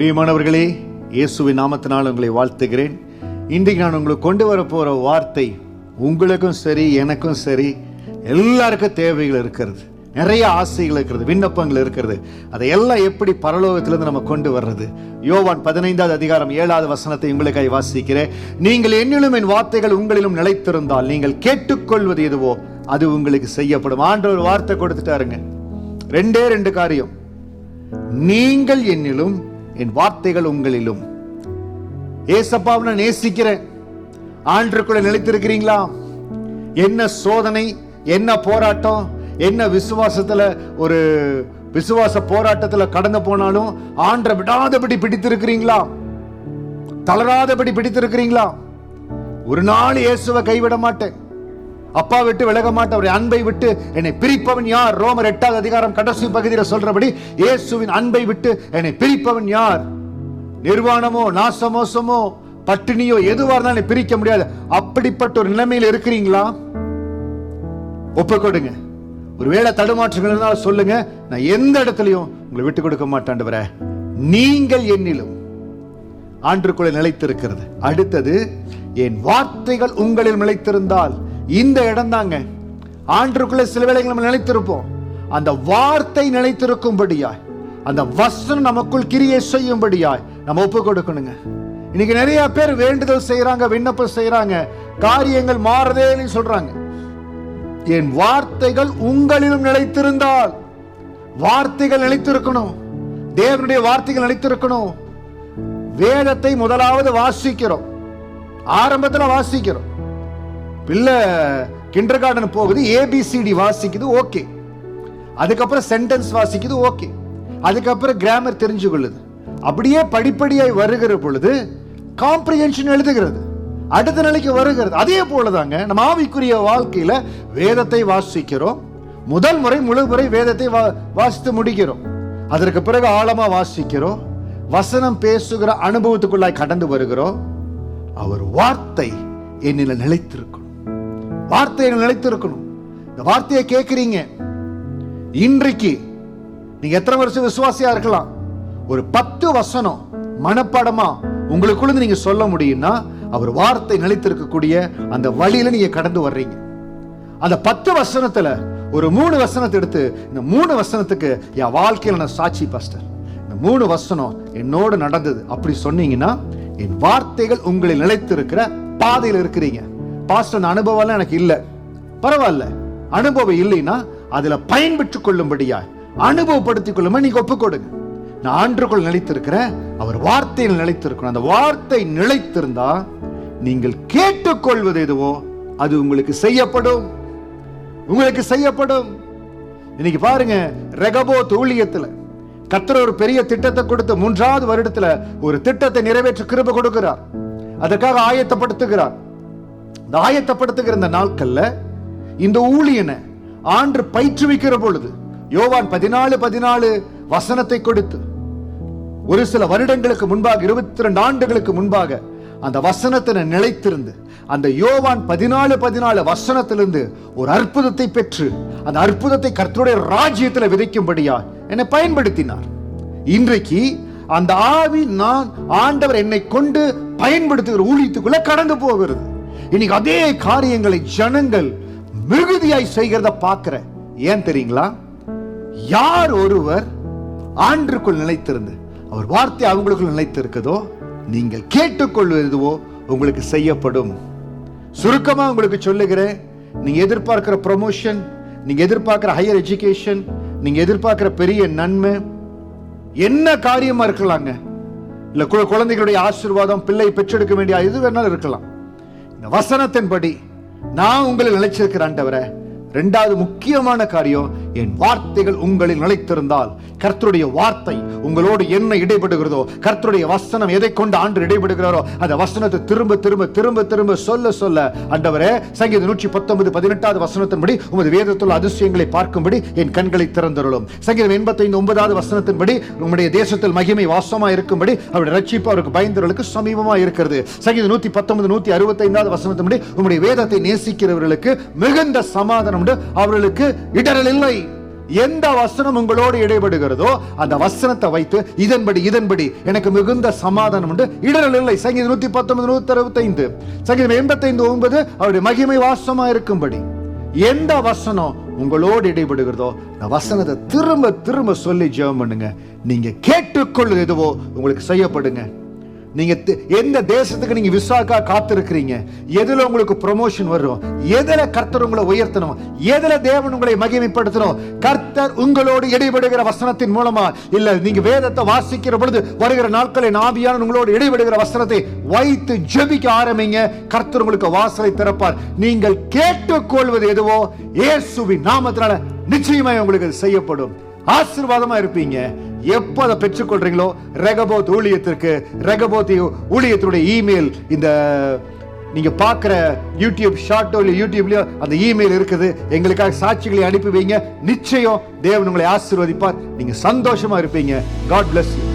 பிரியமானவர்களே, இயேசுவின் நாமத்தினால் உங்களை வாழ்த்துகிறேன். இன்றைக்கு நான் உங்களுக்கு கொண்டு வர போகிற வார்த்தை உங்களுக்கும் சரி எனக்கும் சரி எல்லாருக்கும் தேவைகள் இருக்கிறது, நிறைய ஆசைகள் இருக்கிறது, விண்ணப்பங்கள் இருக்கிறது. அதையெல்லாம் எப்படி பரலோகத்திலிருந்து நம்ம கொண்டு வர்றது? யோவான் 15வது அதிகாரம் 7வது வசனத்தை உங்களுக்காக வாசிக்கிறேன். நீங்கள் என்னிலும் என் வார்த்தைகள் உங்களிலும் நிலைத்திருந்தால் நீங்கள் கேட்டுக்கொள்வது எதுவோ அது உங்களுக்கு செய்யப்படும். ஆண்டவர் வார்த்தை கொடுத்துட்டாருங்க. ரெண்டு காரியம். நீங்கள் என்னிலும் என் வார்த்தைகள் உங்களிலும். ஏசப்பாவை நான் நேசிக்கிறேன். ஆண்டவருக்குள்ள நிலைத்திருக்கிறீங்களா? என்ன சோதனை, என்ன போராட்டம், என்ன விசுவாசத்துல ஒரு விசுவாச போராட்டத்துல கடந்து போனாலும் ஆண்டவரை விடாதபடி பிடித்திருக்கிறீங்களா? தளராதபடி பிடித்திருக்கிறீங்களா? ஒரு நாள் இயேசுவை கைவிட மாட்டேன், அப்பா விட்டு விலக மாட்டேன், அவருடைய அன்பை விட்டு என்னை பிரிப்பவன் யார்? ரோமர் 8வது அதிகாரம் கடைசி பகுதியில் சொல்றபடி இயேசுவின் அன்பை விட்டு என்னை பிரிப்பவன் யார்? நிர்வாணமோ நாசமோசமோ பட்டினியோ எதுவாக இருந்தாலும் பிரிக்க முடியாது. அப்படிப்பட்ட ஒரு நிலைமையில் இருக்கிறீங்களா? ஒப்புக்கொடுங்க. ஒருவேளை தடுமாற்றங்கள் இருந்தாலும் சொல்லுங்க, நான் எந்த இடத்துலையும் உங்களை விட்டு கொடுக்க மாட்டேன். நீங்கள் என்னிலும். ஆண்டவருக்குள்ள நிலைத்திருக்கிறது. அடுத்தது, என் வார்த்தைகள் உங்களில் நிலைத்திருந்தால். இந்த இடம் தாங்க. ஆண்டவருக்குள்ள சில வேளைகள் நம்ம நிலைத்திருப்போம். அந்த வார்த்தை நிலைத்திருக்கும்படியாய், அந்த வசனம் நமக்குள் கிரியை செய்யும்படியாய் நம்ம ஒப்பு கொடுக்கணுங்க. இன்னைக்கு நிறைய பேர் வேண்டுதல் செய்யறாங்க, விண்ணப்பம் செய்யறாங்க, காரியங்கள் மாறதேன்னு சொல்றாங்க. என் வார்த்தைகள் உங்களிலும் நிலைத்திருந்தால். வார்த்தைகள் நிலைத்திருக்கணும். தேவனுடைய வார்த்தைகள் நிலைத்திருக்கணும். வேதத்தை முதலாவது வாசிக்கிறோம். ஆரம்பத்தில் வாசிக்கிறோம். பிள்ளை கிண்டர் கார்டன் போகுது, ஏபிசிடி வாசிக்குது, ஓகே. அதுக்கப்புறம் சென்டென்ஸ் வாசிக்குது, ஓகே. அதுக்கப்புறம் கிராமர் தெரிஞ்சு கொள்ளுது. அப்படியே படிப்படியாய் வருகிற பொழுது காம்ப்ரிஹென்ஷன் எழுதுகிறது, அடுத்த நிலைக்கு வருகிறது. அதே போலதாங்க நம்ம ஆவிக்குரிய வாழ்க்கையில வேதத்தை வாசிக்கிறோம். முதல் முறை முழு முறை வேதத்தை வாசித்து முடிக்கிறோம். அதற்கு பிறகு ஆழமா வாசிக்கிறோம். வசனம் பேசுகிற அனுபவத்துக்குள்ளாய் கடந்து வருகிறோம். அவர் வார்த்தை என்னில் நிலைத்திருக்கணும். வார்த்தையை நிலைத்திருக்கணும். இந்த வார்த்தையை கேட்கிறீங்க. இன்றைக்கு நீங்க எத்தனை வருஷம் விசுவாசியா இருக்கலாம், ஒரு 10 வசனம் மனப்பாடமா உங்களுக்குள்ள நீங்க சொல்ல முடியும்னா அவர் வார்த்தை நிலைத்திருக்கக்கூடிய அந்த வழியில நீங்க கடந்து வர்றீங்க. அந்த 10 வசனத்துல ஒரு 3 வசனத்தை எடுத்து, இந்த 3 வசனத்துக்கு என் வாழ்க்கையில நான் சாட்சி பாஸ்டர், இந்த 3 வசனம் என்னோடு நடந்தது அப்படி சொன்னீங்கன்னா என் வார்த்தைகள் உங்களில் நிலைத்திருக்கிற பாதையில் இருக்கிறீங்க. பாஸ்டர் அனுபவம் எனக்கு இல்ல, பரவாயில்ல. அனுபவம் இல்லைன்னா அதுல பயன்பெற்றுக் கொள்ளும்படியா அனுபவப்படுத்திக் கொள்ளும் நீங்க ஒப்புக்கொடுங்க. நான் ஆண்டவருக்குள் நிலைத்திருக்கிற அவர் வார்த்தையில் நிலைத்திருக்கணும். அந்த வார்த்தை நிலைத்திருந்தா நீங்கள் கேட்டுக்கொள்வது எதுவோ அது உங்களுக்கு செய்யப்படும். உங்களுக்கு செய்யப்படும். இன்னைக்கு பாருங்க, ரெகபோத் ஊழியத்துல கர்த்தர் ஒரு பெரிய திட்டத்தை கொடுத்து 3வது வருடத்துல ஒரு திட்டத்தை நிறைவேற்ற கிருபை கொடுக்கிறார். அதற்காக ஆயத்தப்படுத்துகிறார். இந்த ஆயத்தப்படுத்துகிற இந்த நாட்கள்ல இந்த ஊழியனை ஆண்டு பயிற்றுவிக்கிற பொழுது யோவான் 14 வசனத்தை கொடுத்து ஒரு சில வருடங்களுக்கு முன்பாக, 22 ஆண்டுகளுக்கு முன்பாக அந்த வசனத்தை நிலைத்திருந்து அந்த யோவான் 14 வசனத்திலிருந்து ஒரு அற்புதத்தை பெற்று அந்த அற்புதத்தை கர்த்தருடைய ராஜ்யத்தில் விதைக்கும்படியா என்னை பயன்படுத்தினார். இன்றைக்கு அந்த ஆவி நான் ஆண்டவர் என்னை கொண்டு பயன்படுத்துகிற ஊழியத்துக்குள்ள கடந்து போகிறது. இன்னைக்கு அதே காரியங்களை ஜனங்கள் மிகுதியாய் செய்கிறத பார்க்கிற. ஏன் தெரியுங்களா? யார் ஒருவர் ஆண்டவருக்குள் நிலைத்திருந்து அவர் வார்த்தை அவங்களுக்குள் நிலைத்திருக்குதோ நீங்கள் கேட்டுக்கொள்வதுவோ உங்களுக்கு செய்யப்படும். சுருக்கமா உங்களுக்கு சொல்லுகிறேன், நீங்க எதிர்பார்க்கிற ப்ரமோஷன், நீங்க எதிர்பார்க்கிற ஹையர் எஜுகேஷன், நீங்க எதிர்பார்க்கிற பெரிய நன்மை என்ன காரியமா இருக்கலாங்க, இல்ல குழந்தைகளுடைய ஆசீர்வாதம், பிள்ளை பெற்றெடுக்க வேண்டிய எது வேணாலும் இருக்கலாம். இந்த வசனத்தின்படி நான் உங்களை நிலைச்சிருக்கிற ஆண்டவரே, 2வது முக்கியமான காரியம், என் வார்த்தைகள் உங்களில் நிலைத்திருந்தால். கர்த்தருடைய வார்த்தை உங்களோடு என்ன இடைபடுகிறதோ, கர்த்தருடைய வசனம் எதை கொண்டு ஆண்டு இடைபடுகிறாரோ அந்த வசனத்தை திரும்ப திரும்ப திரும்ப திரும்ப சொல்ல சொல்ல, ஆண்டவரே, சங்கீதம் 119 18வது வசனத்தின்படி உமது வேதத்துள்ள அதிசயங்களை பார்க்கும்படி என் கண்களை திறந்தருளும். சங்கீதம் 85 வசனத்தின்படி உம்முடைய தேசத்தில் மகிமை வாசமா இருக்கும்படி அவருடைய ரட்சிப்பு அவருக்கு பயந்தவர்களுக்கு சமீபமா இருக்கிறது. சங்கீதம் 119 165 வசனத்தின்படி உம்முடைய வேதத்தை நேசிக்கிறவர்களுக்கு மிகுந்த சமாதானம், அவர்களுக்கு இடரல் இல்லை. எந்த வசனம் உங்களோடு இடைபடுகிறதோ அந்த வசனத்தை வைத்து இதன்படி எனக்கு மிகுந்த சமாதானம் உண்டு, இடரல் இல்லை. சங்கீதம் 119 165, சங்கீதம் 85:9 அவருடைய மகிமை வாசமா இருக்கும்படி. எந்த வசனம் உங்களோடு இடைபடுகிறதோ அந்த வசனத்தை திரும்ப திரும்ப சொல்லி ஜெபம் பண்ணுங்க. நீங்க கேட்டுக்கொள்வது எதுவோ உங்களுக்கு செய்யப்படுங்க. நீங்க எந்த தேசத்துக்கு நீங்க விசாக்கா காத்திருக்கிறீங்க, எதுல உங்களுக்கு ப்ரமோஷன் வரும், எதுல கர்த்தர் உங்களை உயர்த்தணும், எதுல தேவன் உங்களை மகிமைப்படுத்தணும், கர்த்தர் உங்களோடு இடைபடுகிற வசனத்தின் மூலமா இல்ல, நீங்க வேதத்தை வாசிக்கிற பொழுது வருகிற நாட்களில் ஆவியான உங்களோடு இடைபடுகிற வசனத்தை வைத்து ஜெபிக்க ஆரம்பிங்க. கர்த்தர் உங்களுக்கு வாசலை திறப்பார். நீங்கள் கேட்டுக்கொள்வது எதுவோ இயேசுவின் நாமத்தினால நிச்சயமா உங்களுக்கு செய்யப்படும். ஆசீர்வாதமா இருப்பீங்க. எப்போ அதை பெற்றுக்கொள்றீங்களோ, ரெகபோத் ஊழியத்திற்கு, ரெகபோத் ஊழியத்தினுடைய இமெயில் இந்த நீங்க பார்க்குற யூடியூப் ஷார்ட்டோ இல்லை யூடியூப்லயோ அந்த இமெயில் இருக்குது. எங்களுக்காக சாட்சிகளை அனுப்பி வைங்க. நிச்சயம் தேவன் உங்களை ஆசீர்வதிப்பார். நீங்க சந்தோஷமா இருப்பீங்க. God bless you.